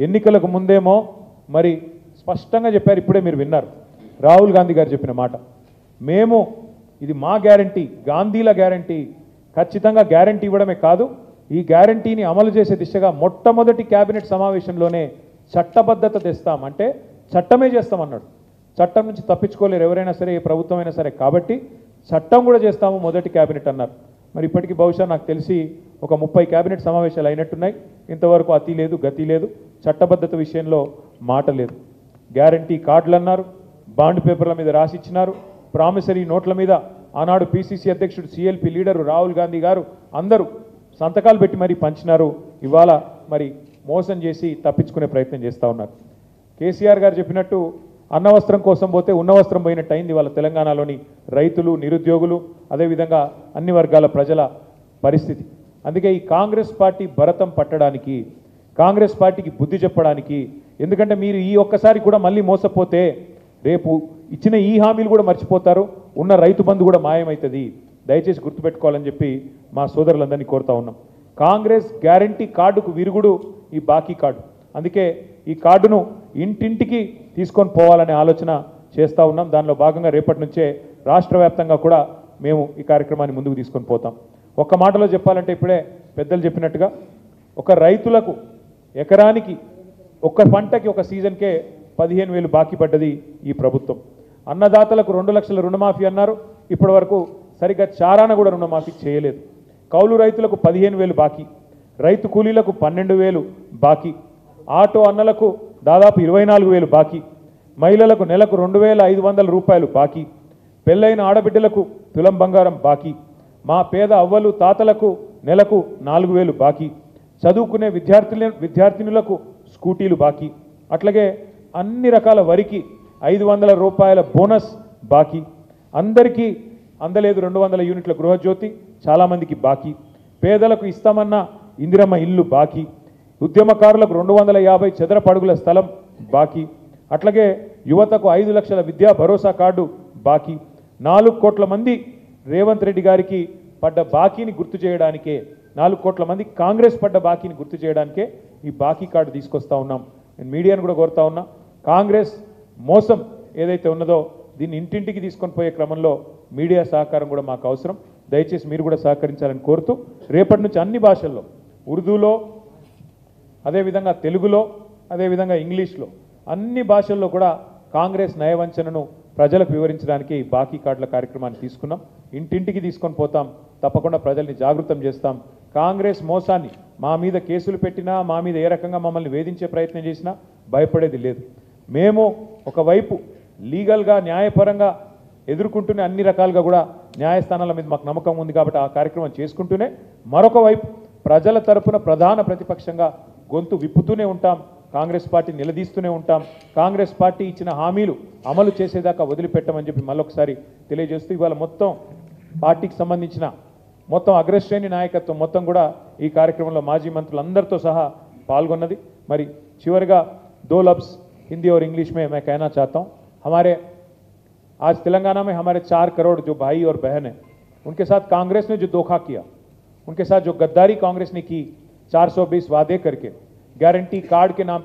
ఎన్నికలకు ముందేమో మరి స్పష్టంగా చెప్పారు, ఇప్పుడే మీరు విన్నారు రాహుల్ గాంధీ గారు చెప్పిన మాట, మేము ఇది మా గ్యారంటీ, గాంధీల గ్యారంటీ, ఖచ్చితంగా గ్యారంటీ ఇవ్వడమే కాదు ఈ గ్యారంటీని అమలు చేసే దిశగా మొట్టమొదటి కేబినెట్ సమావేశంలోనే చట్టబద్ధత తెస్తాం, అంటే చట్టమే చేస్తామన్నాడు. చట్టం నుంచి తప్పించుకోలేరు ఎవరైనా సరే, ఏ ప్రభుత్వం అయినా సరే, కాబట్టి చట్టం కూడా చేస్తాము మొదటి కేబినెట్ అన్నారు. మరి ఇప్పటికీ బహుశా నాకు తెలిసి ఒక 30 కేబినెట్ సమావేశాలు అయినట్టున్నాయి. ఇంతవరకు అతి లేదు గతి లేదు, చట్టబద్ధత విషయంలో మాట లేదు. గ్యారంటీ కార్డులు అన్నారు, బాండ్ పేపర్ల మీద రాసిచ్చినారు, ప్రామిసరీ నోట్ల మీద ఆనాడు పిసిసి అధ్యక్షుడు సిఎల్పి లీడరు రాహుల్ గాంధీ గారు అందరూ సంతకాలు పెట్టి మరీ పంచినారు. ఇవాళ మరి మోసం చేసి తప్పించుకునే ప్రయత్నం చేస్తూ ఉన్నారు. కేసీఆర్ గారు చెప్పినట్టు అన్నవస్త్రం కోసం పోతే ఉన్నవస్త్రం పోయినట్టు అయింది వాళ్ళ తెలంగాణలోని రైతులు, నిరుద్యోగులు, అదేవిధంగా అన్ని వర్గాల ప్రజల పరిస్థితి. అందుకే ఈ కాంగ్రెస్ పార్టీ భరతం పట్టడానికి, కాంగ్రెస్ పార్టీకి బుద్ధి చెప్పడానికి, ఎందుకంటే మీరు ఈ ఒక్కసారి కూడా మళ్ళీ మోసపోతే రేపు ఇచ్చిన ఈ హామీలు కూడా మర్చిపోతారు, ఉన్న రైతు బంధు కూడా మాయమవుతుంది. దయచేసి గుర్తుపెట్టుకోవాలని చెప్పి మా సోదరులందరినీ కోరుతా ఉన్నాం. కాంగ్రెస్ గ్యారంటీ కార్డుకు విరుగుడు ఈ బాకీ కార్డు. అందుకే ఈ కార్డును ఇంటింటికి తీసుకొని పోవాలనే ఆలోచన చేస్తూ ఉన్నాం. దానిలో భాగంగా రేపటి నుంచే రాష్ట్ర వ్యాప్తంగా కూడా మేము ఈ కార్యక్రమాన్ని ముందుకు తీసుకొని పోతాం. ఒక్క మాటలో చెప్పాలంటే ఇప్పుడే పెద్దలు చెప్పినట్టుగా ఒక రైతులకు ఎకరానికి ఒక్క పంటకి ఒక సీజన్కే 15,000 బాకీ పడ్డది ఈ ప్రభుత్వం. అన్నదాతలకు 2 లక్షల రుణమాఫీ అన్నారు, ఇప్పటి వరకు సరిగ్గా చారాన కూడా రుణమాఫీ చేయలేదు. కౌలు రైతులకు 15,000 బాకీ, రైతు కూలీలకు 12,000 బాకీ, ఆటో అన్నలకు దాదాపు 24,000 బాకీ, మహిళలకు నెలకు 2,500 రూపాయలు బాకీ, పెళ్ళైన ఆడబిడ్డలకు తులం బంగారం బాకీ, మా పేద అవ్వలు తాతలకు నెలకు 4,000 బాకీ, చదువుకునే విద్యార్థినులకు స్కూటీలు బాకీ, అట్లాగే అన్ని రకాల వరికి 500 రూపాయల బోనస్ బాకీ, అందరికీ అందలేదు 200 యూనిట్ల గృహజ్యోతి, చాలామందికి బాకీ, పేదలకు ఇస్తామన్న ఇందిరమ్మ ఇల్లు బాకీ, ఉద్యమకారులకు 250 చదరపు అడుగుల స్థలం బాకీ, అట్లాగే యువతకు 5 లక్షల విద్యా భరోసా కార్డు బాకీ, 4 కోట్ల మంది రేవంత్ రెడ్డి గారికి పడ్డ బాకీని గుర్తు చేయడానికే, 4 కోట్ల మంది కాంగ్రెస్ పడ్డ బాకీని గుర్తు చేయడానికే ఈ బాకీ కార్డు తీసుకొస్తా ఉన్నాం. నేను మీడియాను కూడా కోరుతా ఉన్నా, కాంగ్రెస్ మోసం ఏదైతే ఉన్నదో దీన్ని ఇంటింటికి తీసుకొని పోయే క్రమంలో మీడియా సహకారం కూడా మాకు అవసరం. దయచేసి మీరు కూడా సహకరించాలని కోరుతూ రేపటి నుంచి అన్ని భాషల్లో, ఉర్దూలో, అదేవిధంగా తెలుగులో, అదేవిధంగా ఇంగ్లీష్లో, అన్ని భాషల్లో కూడా కాంగ్రెస్ నయవంచనను ప్రజలకు వివరించడానికి ఈ బాకీ కార్డుల కార్యక్రమాన్ని తీసుకున్నాం. ఇంటింటికి తీసుకొని పోతాం, తప్పకుండా ప్రజల్ని జాగృతం చేస్తాం. కాంగ్రెస్ మోసాన్ని మా మీద కేసులు పెట్టినా, మా మీద ఏ రకంగా మమ్మల్ని వేధించే ప్రయత్నం చేసినా భయపడేది లేదు. మేము ఒకవైపు లీగల్గా న్యాయపరంగా ఎదుర్కొంటూనే అన్ని రకాలుగా కూడా న్యాయస్థానాల మీద మాకు నమ్మకం ఉంది కాబట్టి ఆ కార్యక్రమం చేసుకుంటూనే, మరొక వైపు ప్రజల తరపున ప్రధాన ప్రతిపక్షంగా గొంతు విప్పుతూనే ఉంటాం, కాంగ్రెస్ పార్టీ నిలదీస్తూనే ఉంటాం. కాంగ్రెస్ పార్టీ ఇచ్చిన హామీలు అమలు చేసేదాకా వదిలిపెట్టమని చెప్పి మళ్ళొకసారి తెలియజేస్తూ, ఇవాళ మొత్తం పార్టీకి సంబంధించిన మొత్తం అగ్రశ్రేణి నాయకత్వం మొత్తం కూడా ఈ కార్యక్రమంలో మాజీ మంత్రులందరితో సహా పాల్గొన్నది. మరి చివరిగా 2 लफ्ज़ हिंदी और इंग्लिश में मैं कहना चाहता हूँ. हमारे आज तेलंगाना में हमारे 4 करोड़ जो भाई और बहन हैं, उनके साथ कांग्रेस ने जो धोखा किया, उनके साथ जो गद्दारी कांग्रेस ने की, 420 वादे करके गारंटी कार्ड के नाम